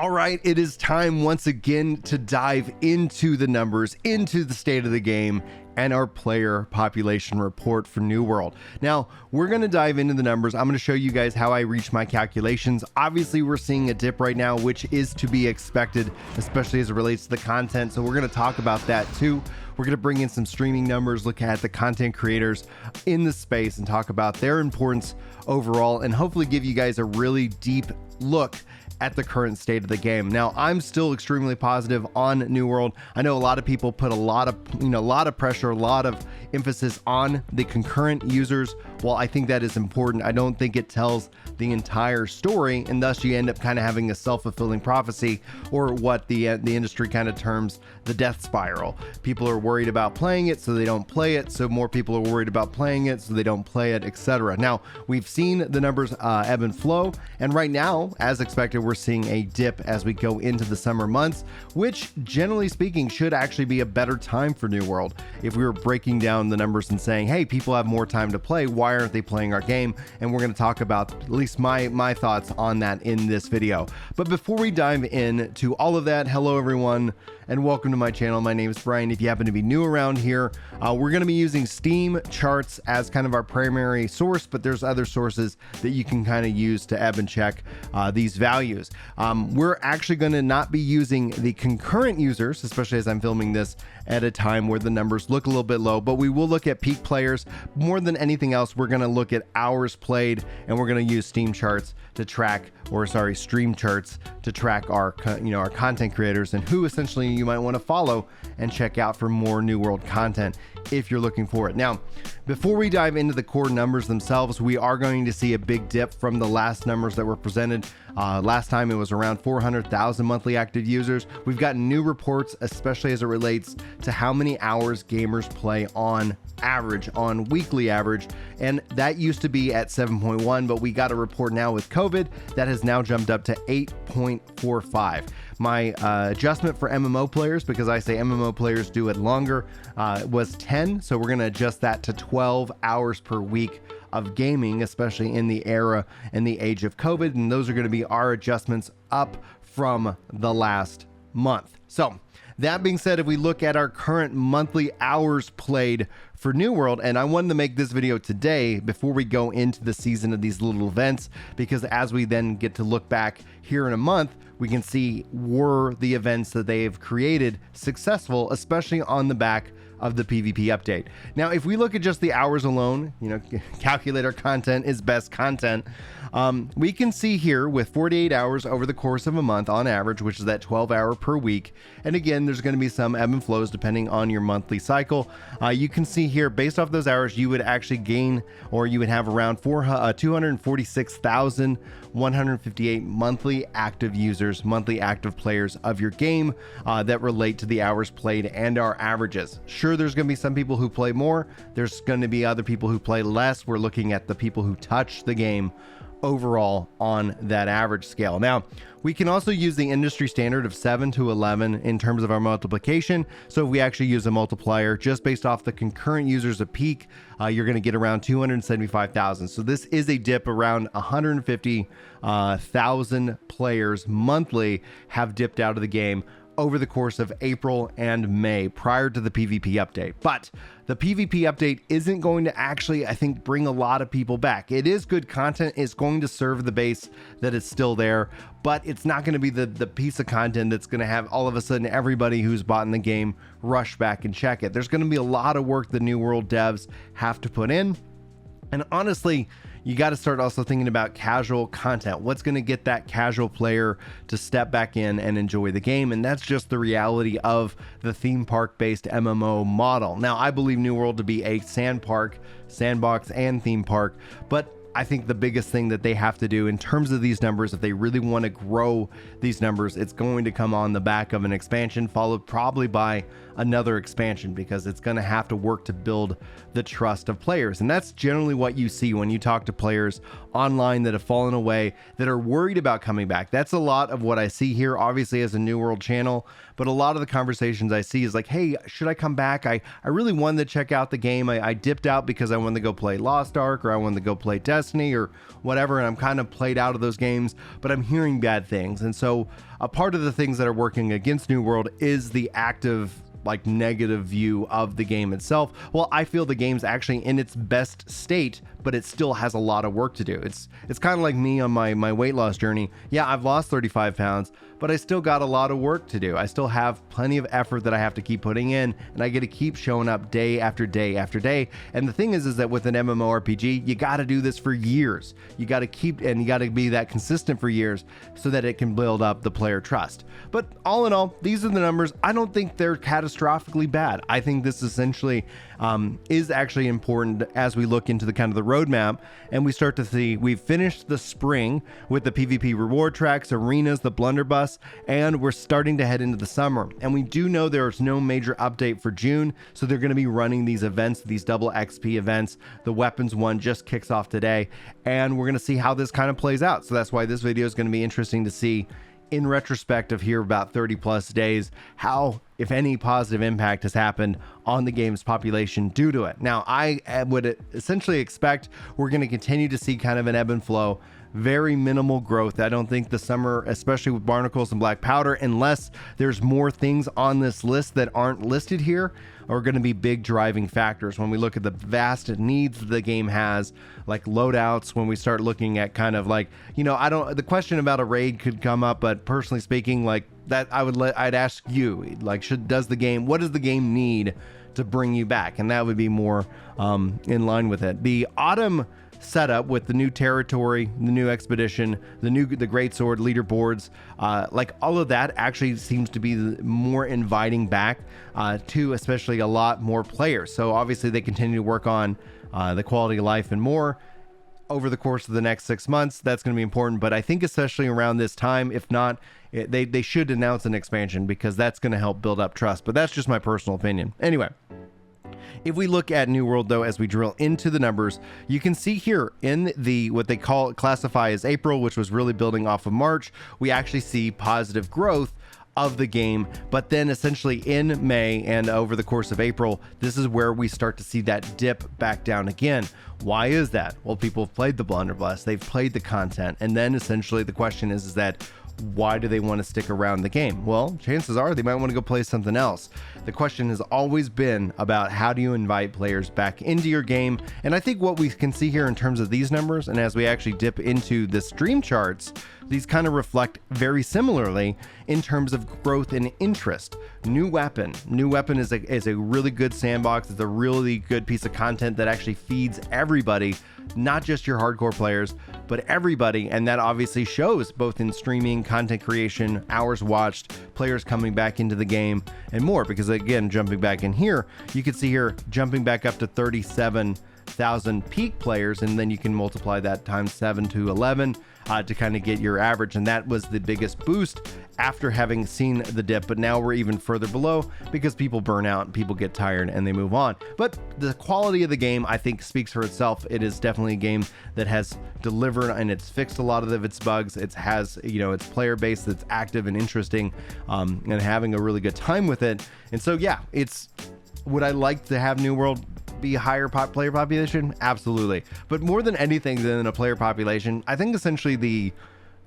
All right, it is time once again to dive into the numbers, into the state of the game, and our player population report for New World. Now, we're going to dive into the numbers. I'm going to show you guys how I reach my calculations. Obviously, we're seeing a dip right now, which is to be expected, especially as it relates to the content. So we're going to talk about that too. We're going to bring in some streaming numbers, look at the content creators in the space and talk about their importance overall, and hopefully give you guys a really deep look at the current state of the game. Now, I'm still extremely positive on New World. I know a lot of people put a lot of pressure, a lot of emphasis on the concurrent users. While I think that is important, I don't think it tells the entire story, and thus you end up kind of having a self-fulfilling prophecy, or what the industry kind of terms the death spiral. People are worried about playing it, so they don't play it. So more people are worried about playing it, so they don't play it, etc. Now, we've seen the numbers ebb and flow, and right now, as expected, we're seeing a dip as we go into the summer months, which generally speaking should actually be a better time for New World. If we were breaking down the numbers and saying, hey, people have more time to play, why aren't they playing our game? And we're going to talk about at least my thoughts on that in this video. But before we dive into all of that, hello everyone and welcome to my channel. My name is Brian. If you happen to be new around here, we're going to be using Steam charts as kind of our primary source, but there's other sources that you can kind of use to ebb and check these values. We're actually going to not be using the concurrent users, especially as I'm filming this at a time where the numbers look a little bit low, but we will look at peak players. More than anything else, we're going to look at hours played, and we're going to use Steam charts to track, stream charts to track our content creators and who essentially you might want to follow and check out for more New World content if you're looking for it. Now, before we dive into the core numbers themselves, we are going to see a big dip from the last numbers that were presented. Last time it was around 400,000 monthly active users. We've gotten new reports, especially as it relates to how many hours gamers play on average, on weekly average, and that used to be at 7.1, but we got a report now with COVID that has now jumped up to 8.45. My adjustment for MMO players, because I say MMO players do it longer, was 10, so we're going to adjust that to 12 hours per week of gaming, especially in the era and the age of COVID, and those are going to be our adjustments up from the last month. So that being said, if we look at our current monthly hours played for New World, and I wanted to make this video today before we go into the season of these little events, because as we then get to look back here in a month, we can see were the events that they've created successful, especially on the back of the PvP update. Now, if we look at just the hours alone, calculator content is best content. We can see here with 48 hours over the course of a month on average, which is that 12 hour per week. And again, there's going to be some ebb and flows depending on your monthly cycle. You can see here, based off those hours, you would actually gain, or you would have around 246,158 monthly active users, monthly active players of your game that relate to the hours played and our averages. Sure, there's going to be some people who play more. There's going to be other people who play less. We're looking at the people who touch the game overall on that average scale. Now, we can also use the industry standard of 7 to 11 in terms of our multiplication. So if we actually use a multiplier just based off the concurrent users of peak, you're going to get around 275,000. So this is a dip. Around 150,000 players monthly have dipped out of the game over the course of April and May prior to the PvP update. But the PvP update isn't going to actually, I think, bring a lot of people back. It is good content. It's going to serve the base that is still there, but it's not going to be the piece of content that's going to have all of a sudden everybody who's bought in the game rush back and check it. There's going to be a lot of work the New World devs have to put in. And honestly, you got to start also thinking about casual content. What's going to get that casual player to step back in and enjoy the game? And that's just the reality of the theme park based MMO model. Now, I believe New World to be a sandbox and theme park, but I think the biggest thing that they have to do in terms of these numbers, if they really want to grow these numbers, it's going to come on the back of an expansion, followed probably by another expansion, because it's going to have to work to build the trust of players. And that's generally what you see when you talk to players online that have fallen away, that are worried about coming back. That's a lot of what I see here, obviously as a New World channel, but a lot of the conversations I see is like, hey, should I come back? I really wanted to check out the game. I dipped out because I wanted to go play Lost Ark, or I wanted to go play Desert Destiny or whatever, and I'm kind of played out of those games, but I'm hearing bad things. And so a part of the things that are working against New World is the active, like, negative view of the game itself. Well, I feel the game's actually in its best state, but it still has a lot of work to do. It's kind of like me on my weight loss journey. Yeah, I've lost 35 pounds, but I still got a lot of work to do. I still have plenty of effort that I have to keep putting in, and I get to keep showing up day after day after day. And the thing is that with an MMORPG, you got to do this for years. You got to keep, and you got to be that consistent for years so that it can build up the player trust. But all in all, these are the numbers. I don't think they're catastrophically bad. I think this essentially is actually important as we look into the kind of the roadmap, and we start to see we've finished the spring with the PvP reward tracks, arenas, the blunderbuss, and we're starting to head into the summer. And we do know there's no major update for June, so they're going to be running these events, these double XP events. The weapons one just kicks off today, and we're going to see how this kind of plays out. So that's why this video is going to be interesting to see in retrospect of here about 30 plus days, how, if any, positive impact has happened on the game's population due to it. Now, I would essentially expect we're going to continue to see kind of an ebb and flow, very minimal growth. I don't think the summer, especially with barnacles and black powder, unless there's more things on this list that aren't listed here, are going to be big driving factors when we look at the vast needs the game has, like loadouts. When we start looking at kind of like, you know, the question about a raid could come up, but personally speaking, like that, I'd ask you, like, what does the game need to bring you back? And that would be more in line with it. The autumn setup with the new territory, the new expedition, the greatsword leaderboards, like all of that actually seems to be more inviting back to especially a lot more players. So obviously they continue to work on the quality of life and more over the course of the next 6 months. That's going to be important, but I think especially around this time, if not, they should announce an expansion, because that's going to help build up trust. But that's just my personal opinion. Anyway, if we look at New World, though, as we drill into the numbers, you can see here in the what they classify as April, which was really building off of March, we actually see positive growth of the game. But then essentially in May and over the course of April, this is where we start to see that dip back down again. Why is that? Well, people have played the blunderbuss, they've played the content, and then essentially the question is that why do they want to stick around the game? Well, chances are they might want to go play something else. The question has always been about how do you invite players back into your game, and I think what we can see here in terms of these numbers, and as we actually dip into the stream charts, these kind of reflect very similarly in terms of growth and interest. New weapon is a really good sandbox. It's a really good piece of content that actually feeds everybody, not just your hardcore players, but everybody. And that obviously shows both in streaming, content creation, hours watched, players coming back into the game, and more. Because again, jumping back in here, you can see here jumping back up to 37,000 peak players, and then you can multiply that times 7 to 11 to kind of get your average. And that was the biggest boost after having seen the dip, but now we're even further below because people burn out, people get tired, and they move on. But the quality of the game, I think, speaks for itself. It is definitely a game that has delivered, and it's fixed a lot of its bugs. It has, you know, its player base that's active and interesting, and having a really good time with it. And so yeah, would I like to have New World be a higher player population? Absolutely. But more than anything than a player population, I think essentially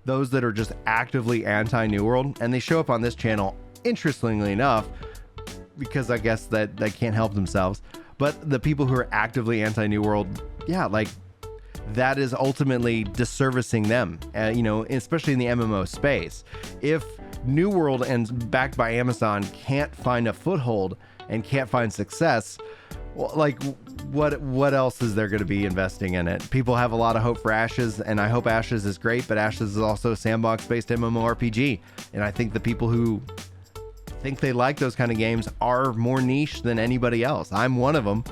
those that are just actively anti-New World, and they show up on this channel, interestingly enough, because I guess that they can't help themselves, but the people who are actively anti-New World, yeah, like that is ultimately disservicing them, you know, especially in the MMO space. If New World and backed by Amazon can't find a foothold and can't find success, well, like what else is there going to be investing in it? People have a lot of hope for Ashes, and I hope Ashes is great, but Ashes is also a sandbox-based MMORPG, and I think the people who think they like those kind of games are more niche than anybody else. I'm one of them,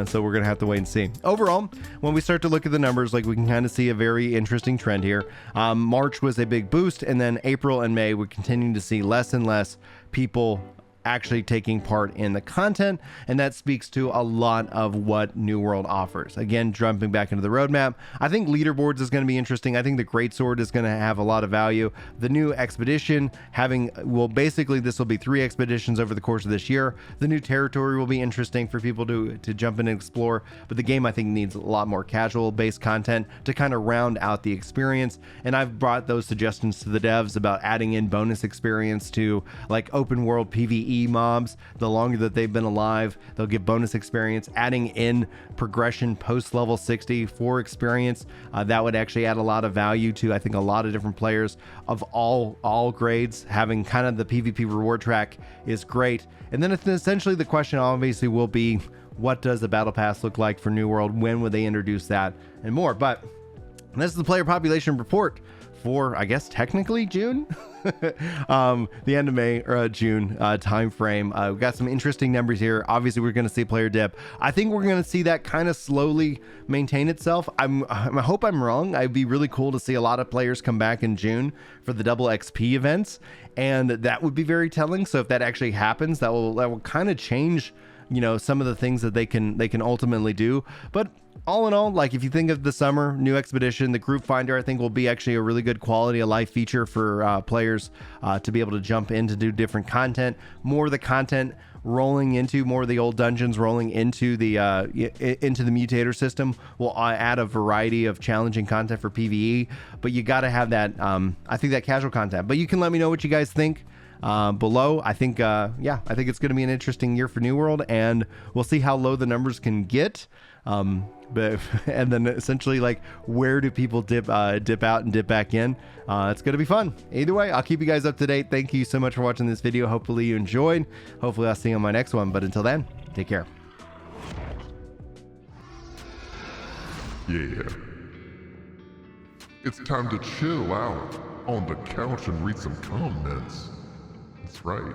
so we're going to have to wait and see. Overall, when we start to look at the numbers, like we can kind of see a very interesting trend here. March was a big boost, and then April and May, we're continuing to see less and less people actually taking part in the content, and that speaks to a lot of what New World offers. Again, jumping back into the roadmap, I think leaderboards is going to be interesting. I think the Greatsword is going to have a lot of value. The new expedition basically this will be 3 expeditions over the course of this year. The new territory will be interesting for people to jump in and explore, but the game I think needs a lot more casual based content to kind of round out the experience. And I've brought those suggestions to the devs about adding in bonus experience to like open world PvE mobs. The longer that they've been alive, they'll get bonus experience. Adding in progression post level 60 for experience, that would actually add a lot of value to, I think, a lot of different players of all grades. Having kind of the PvP reward track is great. And then essentially the question obviously will be, what does the battle pass look like for New World? When would they introduce that and more? But this is the player population report for, I guess, technically June, the end of May or June time frame. We've got some interesting numbers here. Obviously, we're going to see player dip. I think we're going to see that kind of slowly maintain itself. I hope I'm wrong. It'd be really cool to see a lot of players come back in June for the double XP events, and that would be very telling. So if that actually happens, that will kind of change, you know, some of the things that they can ultimately do. But all in all, like if you think of the summer new expedition, the group finder I think will be actually a really good quality of life feature for players to be able to jump in to do different content. More of the content rolling into more of the old dungeons, rolling into the mutator system will add a variety of challenging content for PvE. But you got to have that I think that casual content. But you can let me know what you guys think below. I think I think it's going to be an interesting year for New World, and we'll see how low the numbers can get. But and then essentially, like, where do people dip out and dip back in? It's gonna be fun. Either way, I'll keep you guys up to date. Thank you so much for watching this video. Hopefully you enjoyed. Hopefully I'll see you on my next one. But until then, take care. Yeah. It's time to chill out on the couch and read some comments. That's right.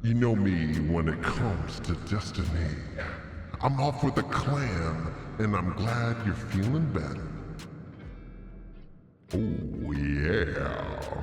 You know me when it comes to Destiny. I'm off with a clan, and I'm glad you're feeling better. Oh yeah.